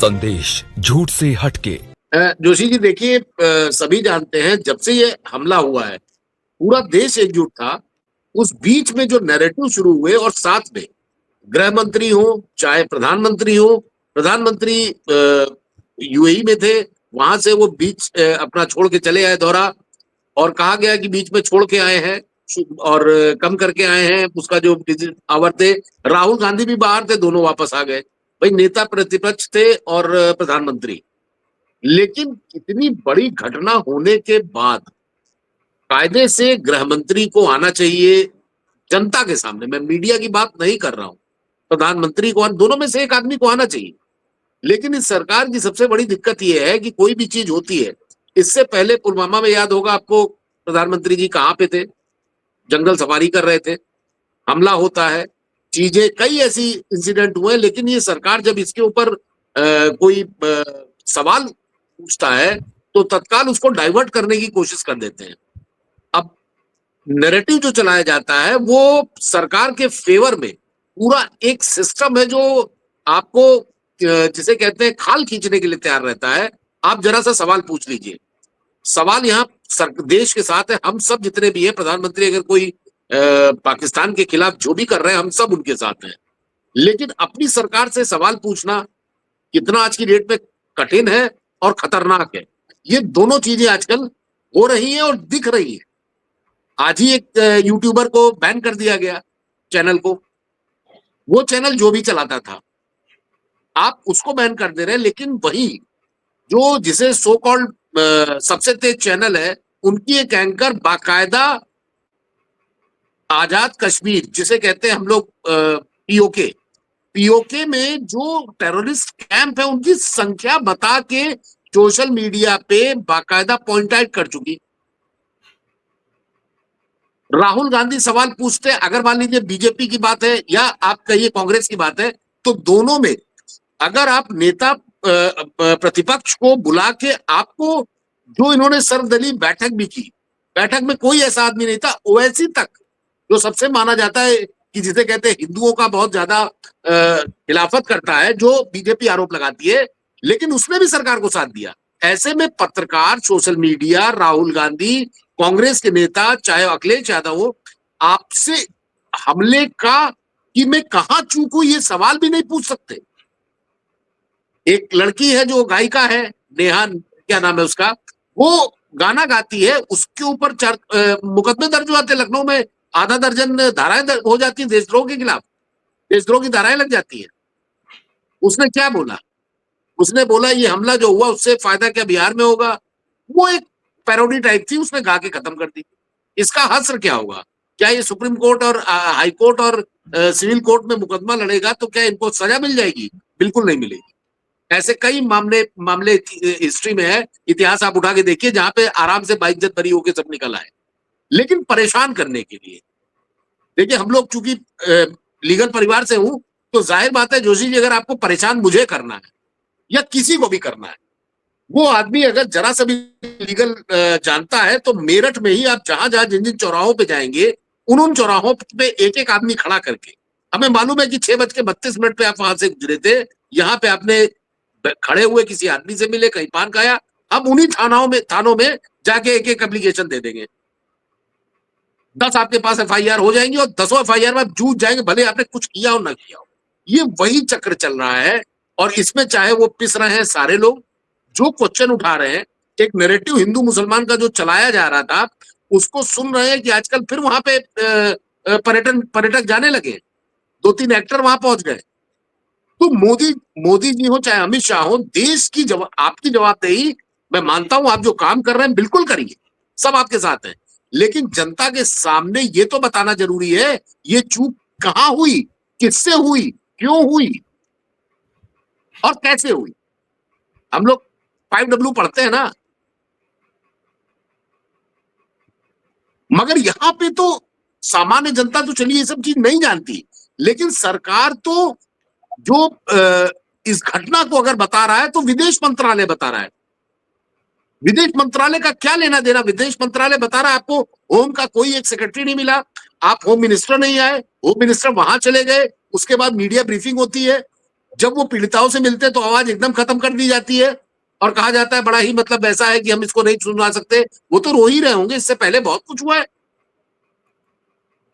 संदेश झूठ से हटके। जोशी जी देखिए, सभी जानते हैं जब से ये हमला हुआ है पूरा देश एकजुट था। उस बीच में जो नैरेटिव शुरू हुए और साथ में गृह मंत्री हो चाहे प्रधानमंत्री हो, प्रधानमंत्री यूएई में थे, वहां से वो बीच अपना छोड़ के चले आए दौरा, और कहा गया कि बीच में छोड़ के आए हैं और कम करके आए हैं उसका जो आवर थे। राहुल गांधी भी बाहर थे, दोनों वापस आ गए। भाई नेता प्रतिपक्ष थे और प्रधानमंत्री, लेकिन इतनी बड़ी घटना होने के बाद कायदे से गृह मंत्री को आना चाहिए जनता के सामने। मैं मीडिया की बात नहीं कर रहा हूं, प्रधानमंत्री को, दोनों में से एक आदमी को आना चाहिए। लेकिन इस सरकार की सबसे बड़ी दिक्कत यह है कि कोई भी चीज होती है, इससे पहले पुलवामा में याद होगा आपको, प्रधानमंत्री जी कहां पे थे? जंगल सफारी कर रहे थे, हमला होता है, चीजें कई ऐसी इंसिडेंट हुए। लेकिन ये सरकार जब इसके ऊपर कोई सवाल पूछता है तो तत्काल उसको डाइवर्ट करने की कोशिश कर देते हैं। अब नैरेटिव जो चलाया जाता है वो सरकार के फेवर में पूरा एक सिस्टम है जो आपको जिसे कहते हैं खाल खींचने के लिए तैयार रहता है। आप जरा सा सवाल पूछ लीजिए, सवाल यहाँ देश के साथ है, हम सब जितने भी हैं, प्रधानमंत्री अगर कोई पाकिस्तान के खिलाफ जो भी कर रहे हैं हम सब उनके साथ हैं। लेकिन अपनी सरकार से सवाल पूछना कितना आज की डेट में कठिन है और खतरनाक है। ये दोनों चीजें आजकल हो रही हैं और दिख रही है। आज ही एक यूट्यूबर को बैन कर दिया गया, चैनल को। वो चैनल जो भी चलाता था, आप उसको बैन कर दे रहे हैं, लेकिन वही जो जिसे सो कॉल्ड सबसे तेज चैनल है, उनकी एक एंकर बाकायदा आजाद कश्मीर, जिसे कहते हैं हम लोग पीओके, पीओके में जो टेररिस्ट कैंप है उनकी संख्या बता के सोशल मीडिया पे बाकायदा पॉइंट आउट कर चुकी। राहुल गांधी सवाल पूछते, अगर मान लीजिए बीजेपी की बात है या आप कहिए कांग्रेस की बात है, तो दोनों में अगर आप नेता प्रतिपक्ष को बुला के, आपको जो इन्होंने सर्वदलीय बैठक भी की, बैठक में कोई ऐसा आदमी नहीं था, ओवैसी तक जो सबसे माना जाता है कि जिसे कहते हैं हिंदुओं का बहुत ज्यादा खिलाफत करता है, जो बीजेपी आरोप लगाती है, लेकिन उसने भी सरकार को साथ दिया। ऐसे में पत्रकार, सोशल मीडिया, राहुल गांधी, कांग्रेस के नेता चाहे अखिलेश यादव हो, आपसे हमले का कि मैं कहां चूक हूं ये सवाल भी नहीं पूछ सकते। एक लड़की है जो गायिका है, नेहा क्या नाम है उसका, वो गाना गाती है, उसके ऊपर मुकदमे दर्ज हुए थे लखनऊ में, आधा दर्जन धाराएं हो जाती है देशद्रोह के खिलाफ, देशद्रोह की धाराएं लग जाती है। उसने क्या बोला? उसने बोला ये हमला जो हुआ उससे फायदा क्या बिहार में होगा। वो एक पैरोडी टाइप थी, उसने गा के खत्म कर दी। इसका हश्र क्या होगा? क्या ये सुप्रीम कोर्ट और हाई कोर्ट और सिविल कोर्ट में मुकदमा लड़ेगा तो क्या इनको सजा मिल जाएगी? बिल्कुल नहीं मिलेगी। ऐसे कई मामले हिस्ट्री में है, इतिहास आप उठा के देखिए, जहां पे आराम से बाइज्जत बरी होके सब निकल आए, लेकिन परेशान करने के लिए। देखिए हम लोग चूंकि लीगल परिवार से हूं, तो जाहिर बात है जोशी जी, अगर आपको परेशान मुझे करना है या किसी को भी करना है, वो आदमी अगर जरा सा भी लीगल जानता है, तो मेरठ में ही आप जहां जहां जिन जिन चौराहों पे जाएंगे, उन चौराहों पे एक एक आदमी खड़ा करके, हमें मालूम है कि 6:32 पे आप वहां से गुजरे थे, यहाँ पे आपने खड़े हुए किसी आदमी से मिले, कहीं पान खाया, हम उन्हीं थानों में जाके एक एक एप्लीकेशन दे देंगे। 10 आपके पास एफआईआर हो जाएंगी और 10 एफआईआर में आप जूझ जाएंगे, भले आपने कुछ किया हो ना किया हो। ये वही चक्र चल रहा है, और इसमें चाहे वो पिस रहे हैं सारे लोग जो क्वेश्चन उठा रहे हैं। एक नैरेटिव हिंदू मुसलमान का जो चलाया जा रहा था, उसको सुन रहे हैं कि आजकल फिर वहां पे पर्यटक जाने लगे, 2-3 एक्टर वहां पहुंच गए। तो मोदी जी हो चाहे अमित शाह हो, देश की आपकी जवाबदेही, मैं मानता हूं आप जो काम कर रहे हैं बिल्कुल करिए, सब आपके साथ है, लेकिन जनता के सामने ये तो बताना जरूरी है ये चूक कहां हुई, किससे हुई, क्यों हुई और कैसे हुई। हम लोग 5W पढ़ते हैं ना, मगर यहां पे तो सामान्य जनता तो चलिए ये सब चीज नहीं जानती, लेकिन सरकार तो जो इस घटना को अगर बता रहा है तो विदेश मंत्रालय बता रहा है। विदेश मंत्रालय का क्या लेना देना? विदेश मंत्रालय बता रहा है आपको होम का कोई एक सेक्रेटरी नहीं मिला, आप होम मिनिस्टर नहीं आए, होम मिनिस्टर वहां चले गए, उसके बाद मीडिया ब्रीफिंग होती है, जब वो पीड़िताओं से मिलते हैं तो आवाज एकदम खत्म कर दी जाती है और कहा जाता है बड़ा ही मतलब ऐसा है कि हम इसको नहीं सुना सकते। वो तो रो ही रहे होंगे, इससे पहले बहुत कुछ हुआ है।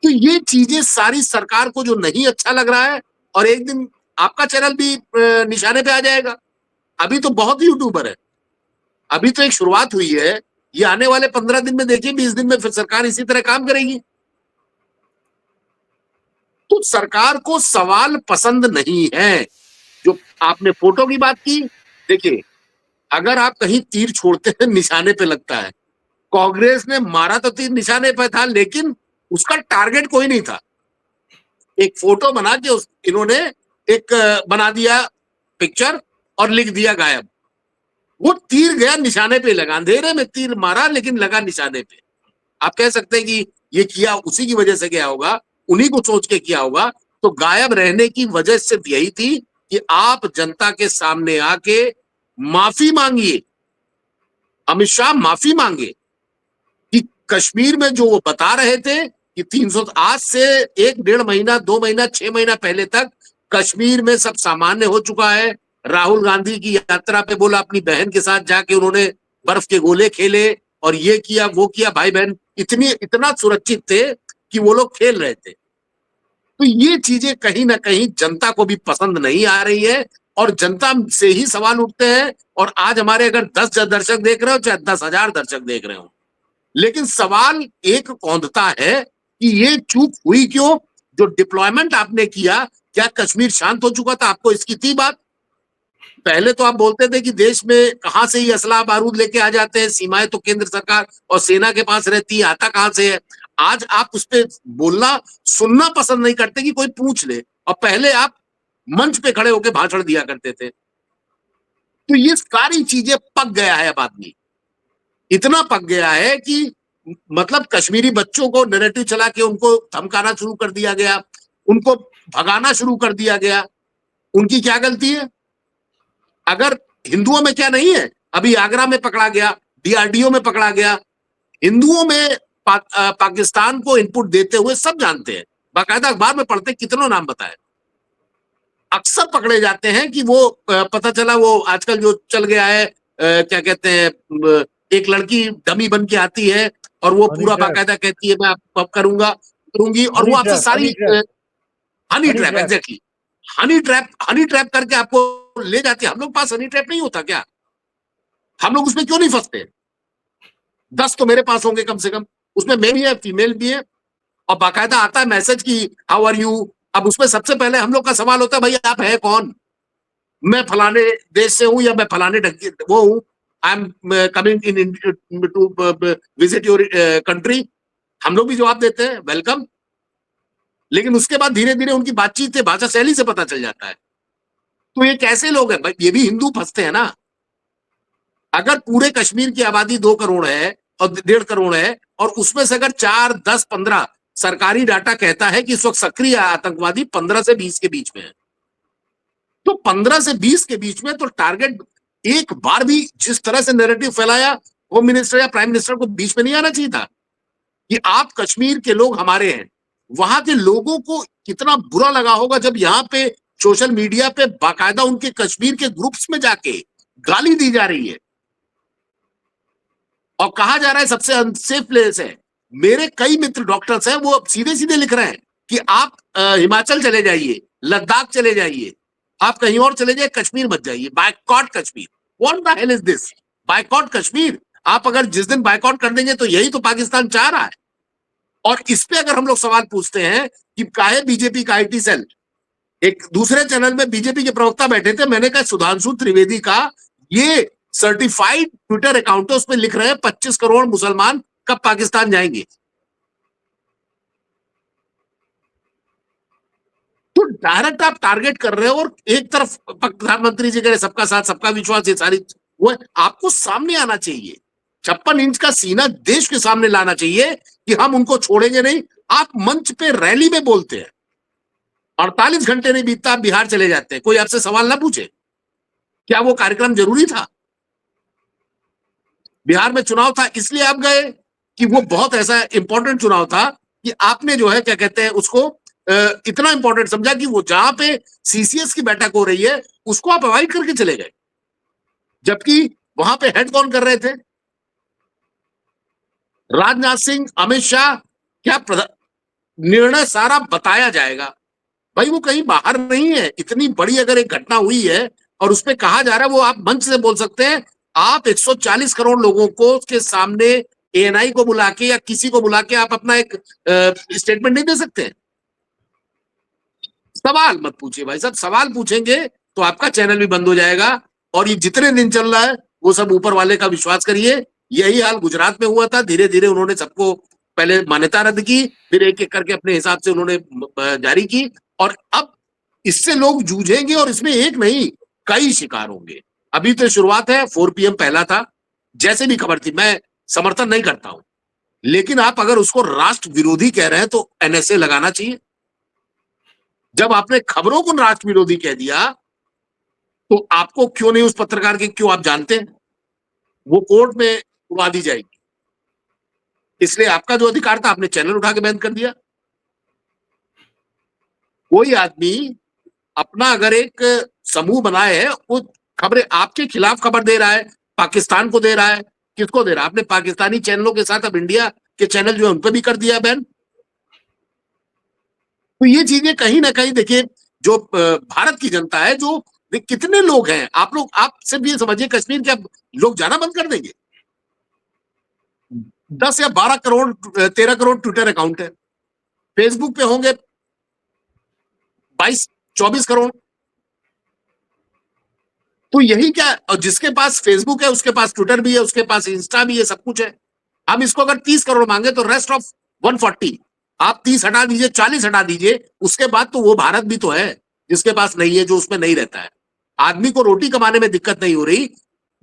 तो ये चीजें सारी सरकार को जो नहीं अच्छा लग रहा है, और एक दिन आपका चैनल भी निशाने पे आ जाएगा। अभी तो बहुत यूट्यूबर है, अभी तो एक शुरुआत हुई है, ये आने वाले 15 दिन में देखिए, 20 दिन में फिर सरकार इसी तरह काम करेगी। तो सरकार को सवाल पसंद नहीं है। जो आपने फोटो की बात की, देखिए अगर आप कहीं तीर छोड़ते हैं निशाने पे लगता है। कांग्रेस ने मारा तो तीर निशाने पे था, लेकिन उसका टारगेट कोई नहीं था। एक फोटो बना के इन्होंने एक बना दिया पिक्चर और लिख दिया गायब। वो तीर गया निशाने पे लगा, अंधेरे में तीर मारा लेकिन लगा निशाने पे। आप कह सकते हैं कि ये किया उसी की वजह से किया होगा, उन्हीं को सोच के किया होगा। तो गायब रहने की वजह सिर्फ यही थी कि आप जनता के सामने आके माफी मांगिए, अमित शाह माफी मांगे कि कश्मीर में जो वो बता रहे थे कि 300, आज से 1 डेढ़ महीना 2 महीना 6 महीना पहले तक कश्मीर में सब सामान्य हो चुका है। राहुल गांधी की यात्रा पे बोला, अपनी बहन के साथ जाके उन्होंने बर्फ के गोले खेले और ये किया वो किया, भाई बहन इतना सुरक्षित थे कि वो लोग खेल रहे थे। तो ये चीजें कहीं ना कहीं जनता को भी पसंद नहीं आ रही है और जनता से ही सवाल उठते हैं। और आज हमारे अगर 10 दर्शक देख रहे हो चाहे 10,000 दर्शक देख रहे हो, लेकिन सवाल एक कौंधता है कि ये चूक हुई क्यों? जो डिप्लॉयमेंट आपने किया, क्या कश्मीर शांत हो चुका था? आपको इसकी थी बात? पहले तो आप बोलते थे कि देश में कहां से ही असला बारूद लेके आ जाते हैं, सीमाएं तो केंद्र सरकार और सेना के पास रहती है, आता कहां से है? आज आप उस पर बोलना सुनना पसंद नहीं करते कि कोई पूछ ले, और पहले आप मंच पे खड़े होकर भाषण दिया करते थे। तो ये सारी चीजें पक गया है। अब आदमी इतना पक गया है कि मतलब कश्मीरी बच्चों को नैरेटिव चला के उनको धमकाना शुरू कर दिया गया, उनको भगाना शुरू कर दिया गया। उनकी क्या गलती है? अगर हिंदुओं में क्या नहीं है? अभी आगरा में पकड़ा गया, डीआरडीओ में पकड़ा गया। हिंदुओं में पाकिस्तान को इनपुट देते हुए सब जानते हैं, बाकायदा अखबार में पढ़ते, कितनों नाम बताए। अक्सर पकड़े जाते हैं कि वो पता चला वो आजकल जो चल गया है, क्या कहते हैं, एक लड़की डमी बन के आती है और वो हनी पूरा ट्रैप, बाकायदा कहती है मैं अब करूंगा करूंगी, और वो आपसे सारी honey trap, Honey honey trap, trap. Exactly honey trap करके आपको ले जाती है। हम लोग पास हनी ट्रैप नहीं होता क्या? हम लोग उसमें क्यों नहीं फंसते? 10 तो मेरे पास होंगे कम से कम, उसमें मेल भी है फीमेल भी है, और बाकायदा आता है मैसेज की हाउ आर यू। अब उसमें सबसे पहले हम लोग का सवाल होता है, भाई आप है कौन? मैं फलाने देश से हूं या मैं फलाने वो हूं, I am coming in to visit your country. हम लोग भी जवाब देते हैं वेलकम, लेकिन उसके बाद धीरे धीरे उनकी बातचीत से, भाषा शैली से पता चल जाता है। तो ये कैसे लोग हैं भाई? ये भी हिंदू फंसते हैं ना। अगर पूरे कश्मीर की आबादी 2 करोड़ है और 1.5 करोड़ है, और उसमें से अगर 4, 10, 15 सरकारी डाटा कहता है कि इस वक्त सक्रिय आतंकवादी 15 से 20 के बीच में है, तो 15 से 20 के बीच में तो टारगेट, एक बार भी जिस तरह से नैरेटिव फैलाया, होम मिनिस्टर या प्राइम मिनिस्टर को बीच में नहीं आना चाहिए था कि आप कश्मीर के लोग हमारे हैं। वहां के लोगों को कितना बुरा लगा होगा जब यहाँ पे सोशल मीडिया पे बाकायदा उनके कश्मीर के ग्रुप्स में जाके गाली दी जा रही है और कहा जा रहा है सबसे अनसेफ प्लेस है। मेरे कई मित्र डॉक्टर्स हैं, वो सीधे सीधे लिख रहे हैं कि आप हिमाचल चले जाइए, लद्दाख चले जाइए, आप कहीं और चले जाइए, कश्मीर मत जाइए, boycott Kashmir. What the hell is this? Boycott Kashmir? आप अगर जिस दिन बायकॉट कर देंगे तो यही तो पाकिस्तान चाह रहा है। और इस पे अगर हम लोग सवाल पूछते हैं कि काहे बीजेपी का आईटी सेल, एक दूसरे चैनल में बीजेपी के प्रवक्ता बैठे थे, मैंने कहा सुधांशु त्रिवेदी का ये सर्टिफाइड ट्विटर अकाउंट है, उसमें लिख रहे हैं 25 करोड़ मुसलमान कब पाकिस्तान जाएंगे। तो डायरेक्ट आप टारगेट कर रहे हो, और एक तरफ प्रधानमंत्री जी कह रहे सबका साथ सबका विश्वास, ये सारी वो आपको सामने आना चाहिए। 56 इंच का सीना देश के सामने लाना चाहिए कि हम उनको छोड़ेंगे नहीं। आप मंच पे रैली में बोलते हैं, 48 घंटे नहीं बीतता आप बिहार चले जाते हैं, कोई आपसे सवाल ना पूछे क्या वो कार्यक्रम जरूरी था? बिहार में चुनाव था इसलिए आप गए कि वो बहुत ऐसा इंपॉर्टेंट चुनाव था कि आपने जो है क्या कहते हैं उसको इतना इंपॉर्टेंट समझा कि वो जहां पे सीसीएस की बैठक हो रही है उसको आप अवॉइड करके चले गए, जबकि वहां पे हेड कौन कर रहे थे? राजनाथ सिंह, अमित शाह। क्या निर्णय सारा बताया जाएगा? भाई वो कहीं बाहर नहीं है। इतनी बड़ी अगर एक घटना हुई है और उसमें कहा जा रहा है, वो आप मंच से बोल सकते हैं। आप 140 करोड़ लोगों को के सामने एएनआई को बुला के या किसी को बुला के आप अपना एक स्टेटमेंट नहीं दे सकते? सवाल मत पूछिए भाई साहब, सवाल पूछेंगे तो आपका चैनल भी बंद हो जाएगा। और ये जितने दिन चल रहा है वो सब ऊपर वाले का विश्वास करिए। यही हाल गुजरात में हुआ था। धीरे धीरे उन्होंने सबको पहले मान्यता रद्द की, फिर एक एक करके अपने हिसाब से उन्होंने जारी की। और अब इससे लोग जूझेंगे और इसमें एक नहीं कई शिकार होंगे। अभी तो शुरुआत है, 4 PM पहला था। जैसे भी खबर थी, मैं समर्थन नहीं करता हूं, लेकिन आप अगर उसको राष्ट्र विरोधी कह रहे हैं तो एनएसए लगाना चाहिए। जब आपने खबरों को राष्ट्र विरोधी कह दिया तो आपको क्यों नहीं, उस पत्रकार के क्यों, आप जानते हैं वो कोर्ट में उड़ा दी जाएगी। इसलिए आपका जो अधिकार था आपने चैनल उठा के बंद कर दिया। कोई आदमी अपना अगर एक समूह बनाए है, वो खबरें आपके खिलाफ खबर दे रहा है, पाकिस्तान को दे रहा है, किसको दे रहा है? आपने पाकिस्तानी चैनलों के साथ अब इंडिया के चैनल जो है उन पर भी कर दिया बैन। तो ये चीजें कहीं ना कहीं देखिए, जो भारत की जनता है, जो कितने लोग हैं, आप सिर्फ ये समझिए कश्मीर के अब लोग जाना बंद कर देंगे। 10 या 12 करोड़ 13 करोड़ ट्विटर अकाउंट है, फेसबुक पे होंगे 22-24 करोड़। तो यही क्या, और जिसके पास फेसबुक है उसके पास ट्विटर भी है, उसके पास इंस्टा भी है, सब कुछ है। हम इसको अगर 30 करोड़ मांगे तो रेस्ट ऑफ 140, आप 30 हटा दीजिए, 40 हटा दीजिए, उसके बाद तो वो भारत भी तो है जिसके पास नहीं है, जो उसमें नहीं रहता है। आदमी को रोटी कमाने में दिक्कत नहीं हो रही,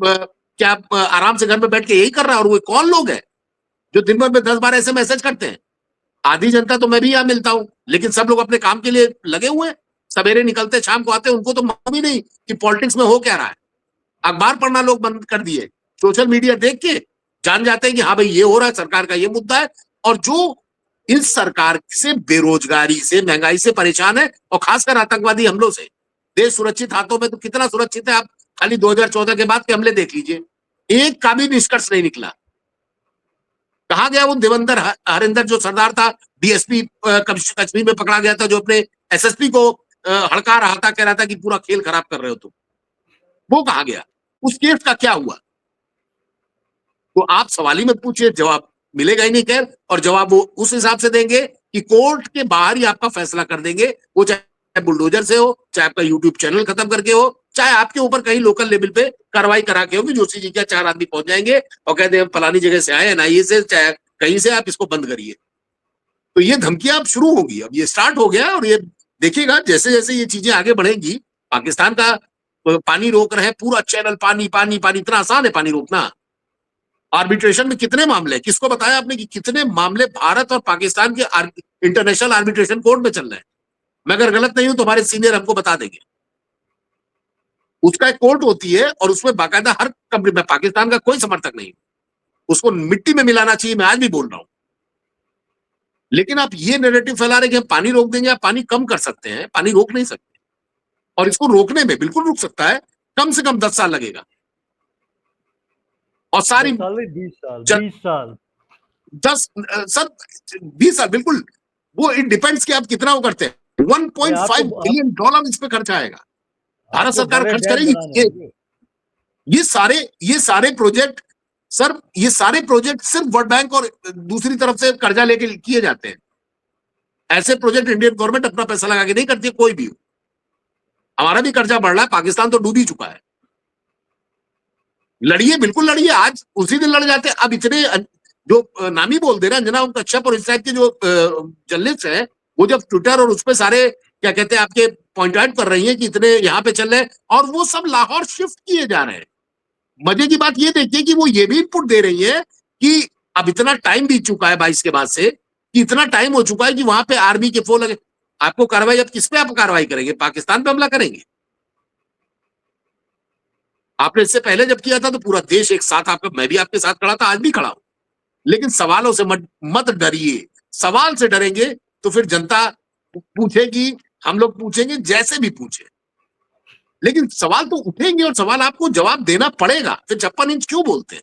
क्या आराम से घर में बैठ के यही कर रहा है? और वो कौन लोग हैं जो दिन भर में 10 बार ऐसे मैसेज करते हैं? आधी जनता तो मैं भी यहां मिलता हूं, लेकिन सब लोग अपने काम के लिए लगे हुए हैं। सवेरे निकलते शाम को आते, उनको तो मालूम ही नहीं कि पॉलिटिक्स में हो क्या रहा है। अखबार पढ़ना लोग बंद कर दिए, सोशल मीडिया देख के जान जाते हैं कि हाँ भाई ये हो रहा है, सरकार का ये मुद्दा है। और जो इस सरकार से बेरोजगारी से, महंगाई से परेशान है, और खासकर आतंकवादी हमलों से, देश सुरक्षित हाथों में तो कितना सुरक्षित है, आप खाली 2014 के बाद के हमले देख लीजिए, एक का भी निष्कर्ष नहीं निकला। कहा गया वो देवेंद्र हरिंदर जो सरदार था, डीएसपी कश्मीर में पकड़ा गया था, जो अपने एसएसपी को हड़का रहा था, कह रहा था कि पूरा खेल खराब कर रहे हो तुम, वो कहा गया? उस केस का क्या हुआ? तो आप सवाल ही मत पूछिए, जवाब मिलेगा ही नहीं। खैर, और जवाब वो उस हिसाब से देंगे कि कोर्ट के बाहर ही आपका फैसला कर देंगे, वो चाहे बुलडोजर से हो, चाहे आपका यूट्यूब चैनल खत्म करके हो, चाहे आपके ऊपर कहीं लोकल लेवल पे कार्रवाई करा के होगी। जोशी जी का 4 आदमी पहुंच जाएंगे और कहते हैं फलानी जगह से आए, एनआईए से, चाहे कहीं से, आप इसको बंद करिए। तो ये धमकियां अब शुरू होगी, अब ये स्टार्ट हो गया। और ये देखिएगा जैसे जैसे ये चीजें आगे बढ़ेंगी, पाकिस्तान का पानी रोक रहे हैं, पूरा चैनल पानी पानी पानी, इतना आसान है पानी रोकना? आर्बिट्रेशन में कितने मामले, किसको बताया आपने कि कितने मामले भारत और पाकिस्तान के इंटरनेशनल आर्बिट्रेशन कोर्ट में चल रहे हैं? मैं अगर गलत नहीं हूं तो हमारे सीनियर हमको बता देंगे। उसका एक कोर्ट होती है और उसमें बाकायदा हर कंपनी में, पाकिस्तान का कोई समर्थक नहीं, उसको मिट्टी में मिलाना चाहिए, मैं आज भी बोल रहा हूं। लेकिन आप ये नैरेटिव फैला रहे कि हम पानी रोक देंगे, आप पानी कम कर सकते हैं, पानी रोक नहीं सकते। और इसको रोकने में बिल्कुल रुक सकता है, कम से कम 10 साल लगेगा। और सारी 20 साल 20 साल 10 सर 20 साल बिल्कुल। वो इट डिपेंड्स कि आप कितना वो करते हैं। 1.5 बिलियन डॉलर इस पे खर्च आएगा, भारत सरकार खर्च करेगी। ये सारे प्रोजेक्ट सर, ये सारे प्रोजेक्ट सिर्फ वर्ल्ड बैंक और दूसरी तरफ से कर्जा लेके किए जाते हैं। ऐसे प्रोजेक्ट इंडियन गवर्नमेंट अपना पैसा लगा के नहीं करती है, कोई भी हो। हमारा भी कर्जा बढ़ रहा है, पाकिस्तान तो डूब ही चुका है। लड़िए, बिल्कुल लड़िए, आज उसी दिन लड़ जाते। अब इतने जो नामी बोल दे रहे हैं, अंजना कश्यप और इस टाइप के जो जर्नलिस्ट हैं, वो जब ट्विटर और उस पे सारे क्या कहते हैं आपके पॉइंट आउट कर रही हैं कि इतने यहाँ पे चल रहे हैं, और वो सब लाहौर शिफ्ट किए जा रहे हैं। मजे की बात ये देखिए कि वो ये भी इनपुट दे रही है कि अब इतना टाइम बीत चुका है 22 के बाद से, कि इतना टाइम हो चुका है कि वहां पे आर्मी के फोन लगे। आपको कार्रवाई, अब किस पे आप कार्रवाई करेंगे? पाकिस्तान पे हमला करेंगे? आपने इससे पहले जब किया था तो पूरा देश एक साथ आपका, मैं भी आपके साथ खड़ा था, आज भी खड़ा हूं। लेकिन सवालों से मत डरिए। सवाल से डरेंगे तो फिर जनता पूछेगी, हम लोग पूछेंगे, जैसे भी पूछे, लेकिन सवाल तो उठेंगे और सवाल आपको जवाब देना पड़ेगा। फिर 56 इंच क्यों बोलते हैं?